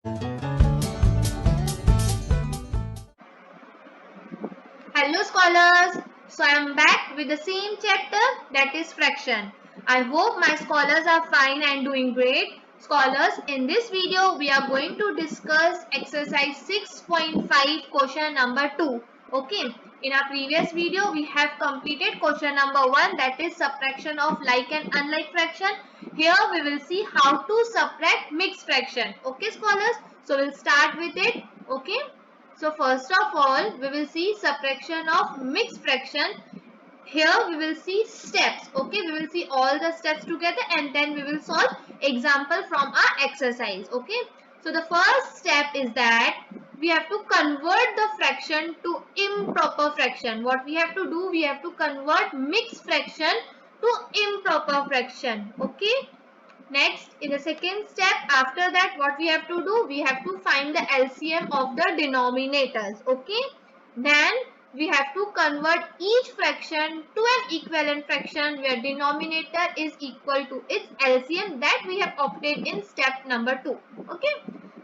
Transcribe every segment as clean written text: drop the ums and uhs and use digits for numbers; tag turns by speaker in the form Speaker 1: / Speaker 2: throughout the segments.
Speaker 1: Hello scholars, so I am back with the same chapter, that is fraction. I hope my scholars are fine and doing great. Scholars, in this video we are going to discuss exercise 6.5 question number 2. Okay, in our previous video we have completed question number 1, that is subtraction of like and unlike fraction. Here we will see how to subtract mixed fraction. Okay scholars, so we'll start with it. Okay. So first of all, we will see subtraction of mixed fraction. Here we will see steps. Okay, we will see all the steps together and then we will solve example from our exercise. Okay, so the first step is that we have to convert the fraction to improper fraction. What we have to do, we have to convert mixed fraction to improper fraction. Okay. Next, in the second step, after that, what we have to do? We have to find the LCM of the denominators. Okay. Then we have to convert each fraction to an equivalent fraction where denominator is equal to its LCM that we have obtained in step number 2. Okay.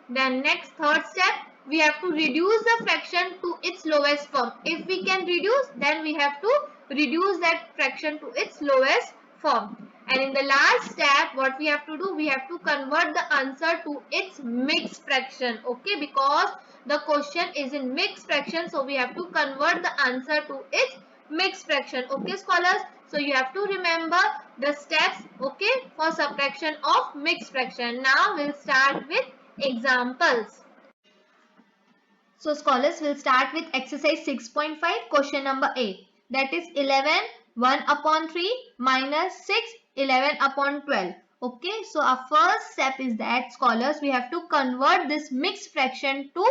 Speaker 1: Then next, third step, we have to reduce the fraction to its lowest form. If we can reduce, then we have to reduce that fraction to its lowest form. And in the last step, what we have to do, we have to convert the answer to its mixed fraction. Okay, because the question is in mixed fraction, so we have to convert the answer to its mixed fraction. Okay, scholars. So you have to remember the steps, okay, for subtraction of mixed fraction. Now we'll start with examples. So scholars will start with exercise 6.5 question number 8. That is 11 1 upon 3 minus 6 11 upon 12. Okay, so our first step is that scholars we have to convert this mixed fraction to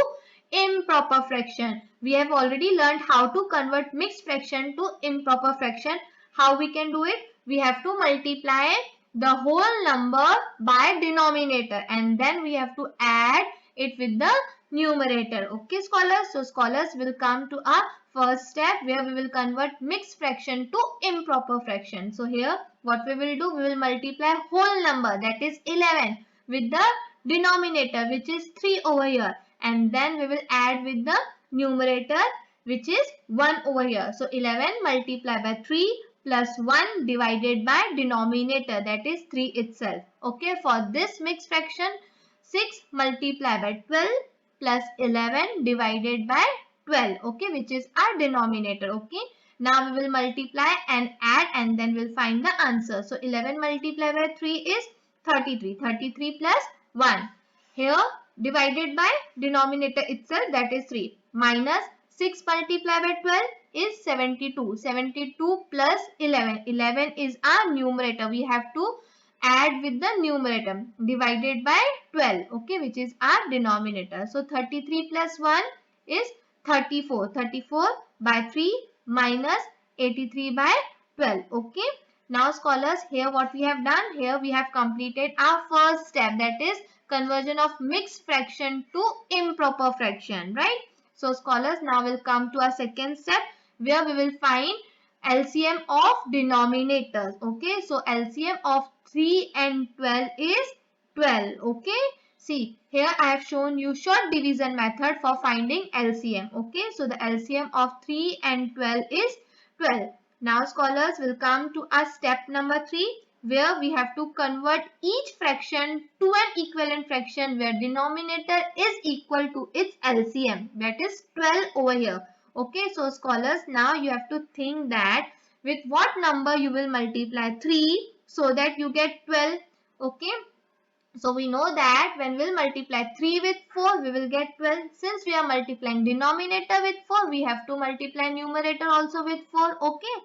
Speaker 1: improper fraction. We have already learned how to convert mixed fraction to improper fraction. How we can do it? We have to multiply the whole number by denominator and then we have to add it with the numerator. Okay scholars, so scholars will come to our first step where we will convert mixed fraction to improper fraction. So here what we will do, we will multiply whole number, that is 11, with the denominator which is 3 over here, and then we will add with the numerator which is 1 over here. So 11 multiplied by 3 plus 1 divided by denominator, that is 3 itself. Okay, for this mixed fraction 6 multiplied by 12 plus 11 divided by 12, okay, which is our denominator. Okay, now we will multiply and add and then we'll find the answer. So 11 multiplied by 3 is 33. 33 plus 1. Here divided by denominator itself, that is 3, minus 6 multiplied by 12 is 72. 72 plus 11. 11 is our numerator. We have to add with the numerator divided by 12, okay, which is our denominator. So 33 plus 1 is 34. 34 by 3 minus 83 by 12. Okay. Now scholars, here what we have done, here we have completed our first step, that is conversion of mixed fraction to improper fraction, right? So scholars, now we'll come to our second step where we will find LCM of denominators. Okay, so LCM of 3 and 12 is 12. Okay, see here I have shown you short division method for finding LCM. Okay, so the LCM of 3 and 12 is 12. Now scholars will come to our step number 3 where we have to convert each fraction to an equivalent fraction where denominator is equal to its LCM, that is 12 over here. Okay, so scholars, now you have to think that with what number you will multiply 3 so that you get 12. Okay, so we know that when we'll multiply 3 with 4, we will get 12. Since we are multiplying denominator with 4, we have to multiply numerator also with 4. Okay.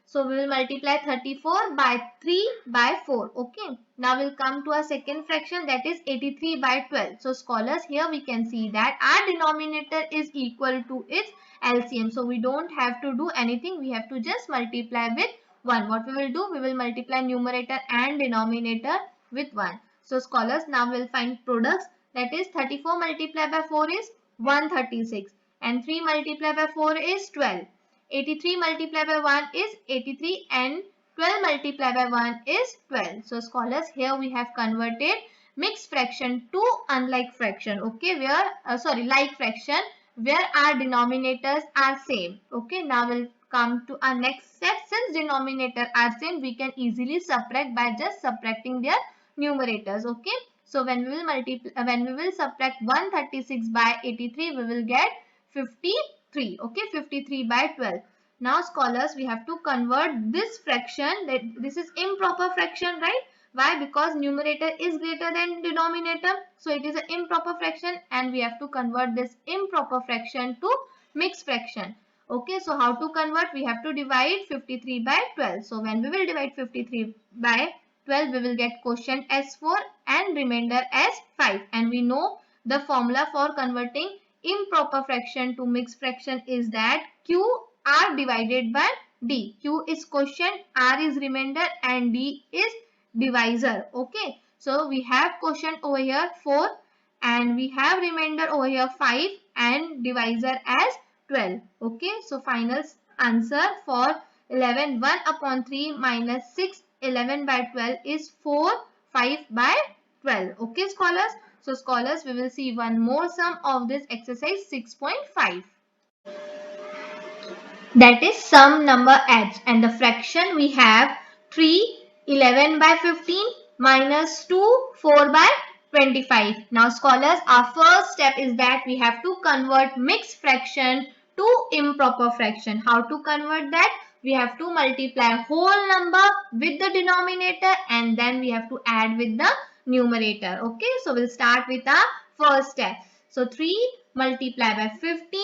Speaker 1: So we will multiply 34 by 3 by 4. Okay. Now we'll come to our second fraction, that is 83 by 12. So scholars, here we can see that our denominator is equal to its LCM. So we don't have to do anything. We have to just multiply with 1. What we will do? We will multiply numerator and denominator with 1. So scholars, now we'll find products, that is 34 multiplied by 4 is 136 and 3 multiplied by 4 is 12. 83 multiplied by 1 is 83 and 12 multiplied by 1 is 12. So scholars, here we have converted mixed fraction to unlike fraction, okay, where like fraction, where our denominators are same. Okay, now we'll come to our next step. Since denominator are same, we can easily subtract by just subtracting their numerators. Okay, so when we will subtract 136 by 83, we will get 53. Okay, 53 by 12. Now scholars, we have to convert this fraction, that this is improper fraction, right? Why? Because numerator is greater than denominator. So it is an improper fraction and we have to convert this improper fraction to mixed fraction. Okay, so how to convert? We have to divide 53 by 12. So when we will divide 53 by 12, we will get quotient as 4 and remainder as 5. And we know the formula for converting improper fraction to mixed fraction is that Q R divided by D. Q is quotient, R is remainder and D is divisor. Okay, so we have quotient over here 4 and we have remainder over here 5 and divisor as 12. Okay, so final answer for 11, 1 upon 3 minus 6, 11 by 12 is 4, 5 by 12. Okay scholars, so scholars, we will see one more sum of this exercise 6.5. That is sum number adds, and the fraction we have 3, 11 by 15 minus 2, 4 by 25. Now scholars, our first step is that we have to convert mixed fraction to improper fraction. How to convert that? We have to multiply whole number with the denominator and then we have to add with the numerator. Okay, so we'll start with our first step. So 3 multiplied by 15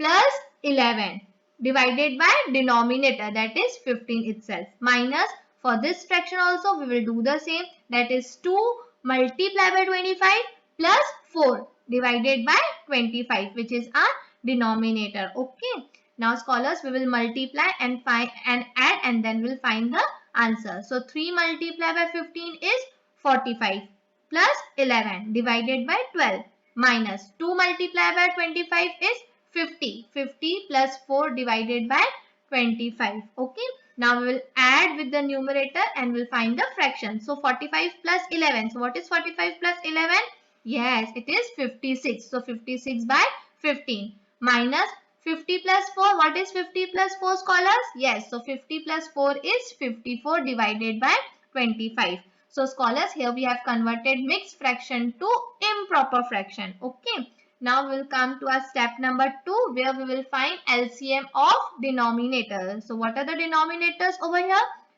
Speaker 1: plus 11 divided by denominator, that is 15 itself, minus for this fraction also we will do the same, that is 2 multiplied by 25 plus 4 divided by 25, which is our denominator. Okay, now scholars, we will multiply and find and add and then we'll find the answer. So 3 multiplied by 15 is 45 plus 11 divided by 12 minus 2 multiplied by 25 is 50. 50 plus 4 divided by 25. Okay. Now we will add with the numerator and we'll find the fraction. So 45 plus 11. So what is 45 plus 11? Yes, it is 56. So 56 by 15 minus 50 plus 4. What is 50 plus 4 scholars? Yes. So 50 plus 4 is 54 divided by 25. So scholars, here we have converted mixed fraction to improper fraction. Okay. Now we will come to our step number 2 where we will find LCM of denominators. So what are the denominators over here?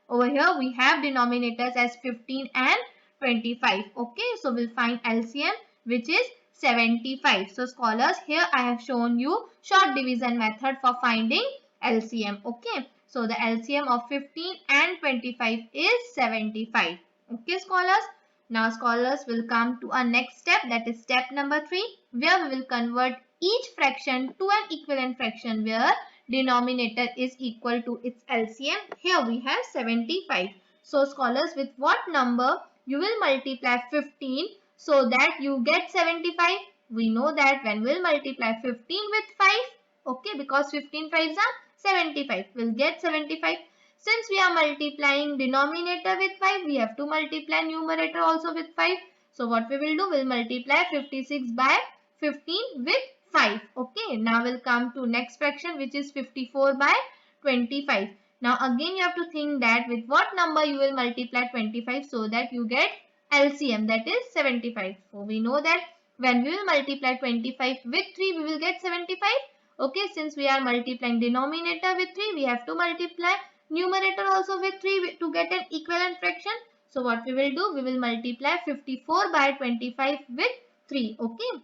Speaker 1: Over here we have denominators as 15 and 25. Okay, so we'll find LCM which is 75. So scholars, here I have shown you short division method for finding LCM. Okay, so the LCM of 15 and 25 is 75. Okay scholars. Now scholars will come to our next step, that is step number 3 where we will convert each fraction to an equivalent fraction where denominator is equal to its LCM. Here we have 75. So scholars, with what number you will multiply 15 so that you get 75? We know that when we will multiply 15 with 5, okay, because 15 5s are 75, we'll get 75. Since we are multiplying denominator with 5, we have to multiply numerator also with 5. So what we will do, we'll multiply 56 by 15 with 5. Okay, now we'll come to next fraction which is 54 by 25. Now again you have to think that with what number you will multiply 25 so that you get LCM, that is 75. So we know that when we will multiply 25 with 3 we will get 75. Okay, since we are multiplying denominator with 3, we have to multiply numerator also with 3 to get an equivalent fraction. So what we will do, we will multiply 54 by 25 with 3. Okay.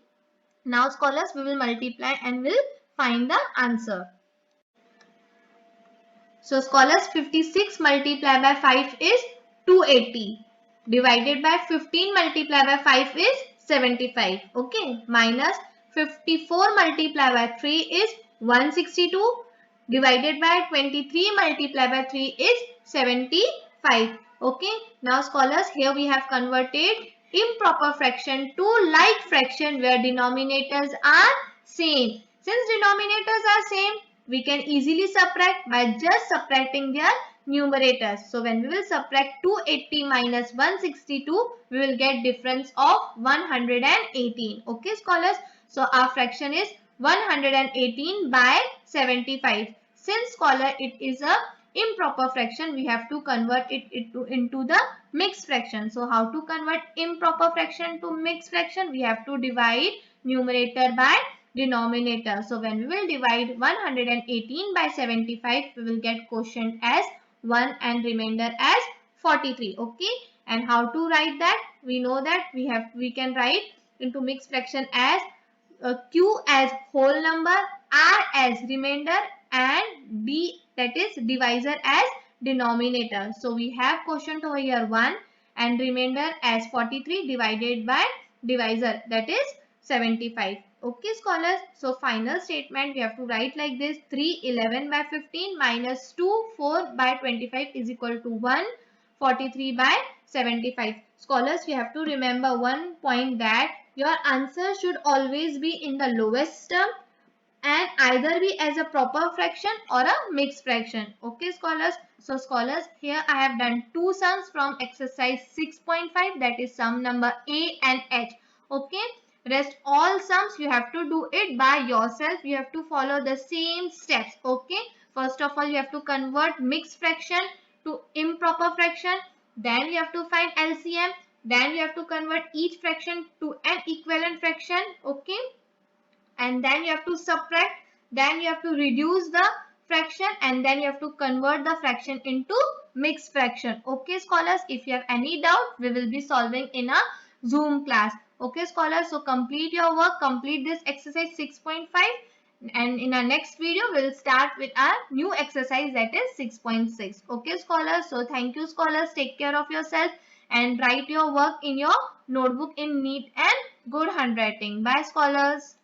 Speaker 1: Now scholars, we will multiply and will find the answer. So scholars, 56 multiplied by 5 is 280. Divided by 15 multiplied by 5 is 75. Okay. Minus 54 multiplied by 3 is 162. Divided by 23 multiplied by 3 is 75. Okay. Now scholars, here we have converted improper fraction to like fraction where denominators are same. Since denominators are same, we can easily subtract by just subtracting their numerators. So when we will subtract 280 minus 162, we will get difference of 118. Okay, scholars. So our fraction is 118 by 75. Since scholar it is a improper fraction, we have to convert it into the mixed fraction. So how to convert improper fraction to mixed fraction? We have to divide numerator by denominator. So when we will divide 118 by 75, we will get quotient as 1 and remainder as 43. Okay, and how to write that? We know that we can write into mixed fraction as q as whole number, r as remainder, and d, that is divisor, as denominator. So we have quotient over here 1 and remainder as 43 divided by divisor, that is 75. Okay, scholars. So final statement we have to write like this: 3 11 by 15 minus 2 4 by 25 is equal to 1 43 by 75. Scholars, we have to remember one point, that your answer should always be in the lowest term and either be as a proper fraction or a mixed fraction. Okay, scholars. So scholars, here I have done two sums from exercise 6.5, that is sum number A and H. Okay, rest all sums you have to do it by yourself. You have to follow the same steps. Okay, first of all you have to convert mixed fraction to improper fraction, then you have to find LCM, then you have to convert each fraction to an equivalent fraction. Okay, and then you have to subtract, then you have to reduce the fraction, and then you have to convert the fraction into mixed fraction. Okay, scholars, if you have any doubt, we will be solving in a Zoom class. Okay, scholars, so complete your work, complete this exercise 6.5, and in our next video we will start with our new exercise, that is 6.6. Okay, scholars, so thank you, scholars. Take care of yourself and write your work in your notebook in neat and good handwriting. Bye, scholars.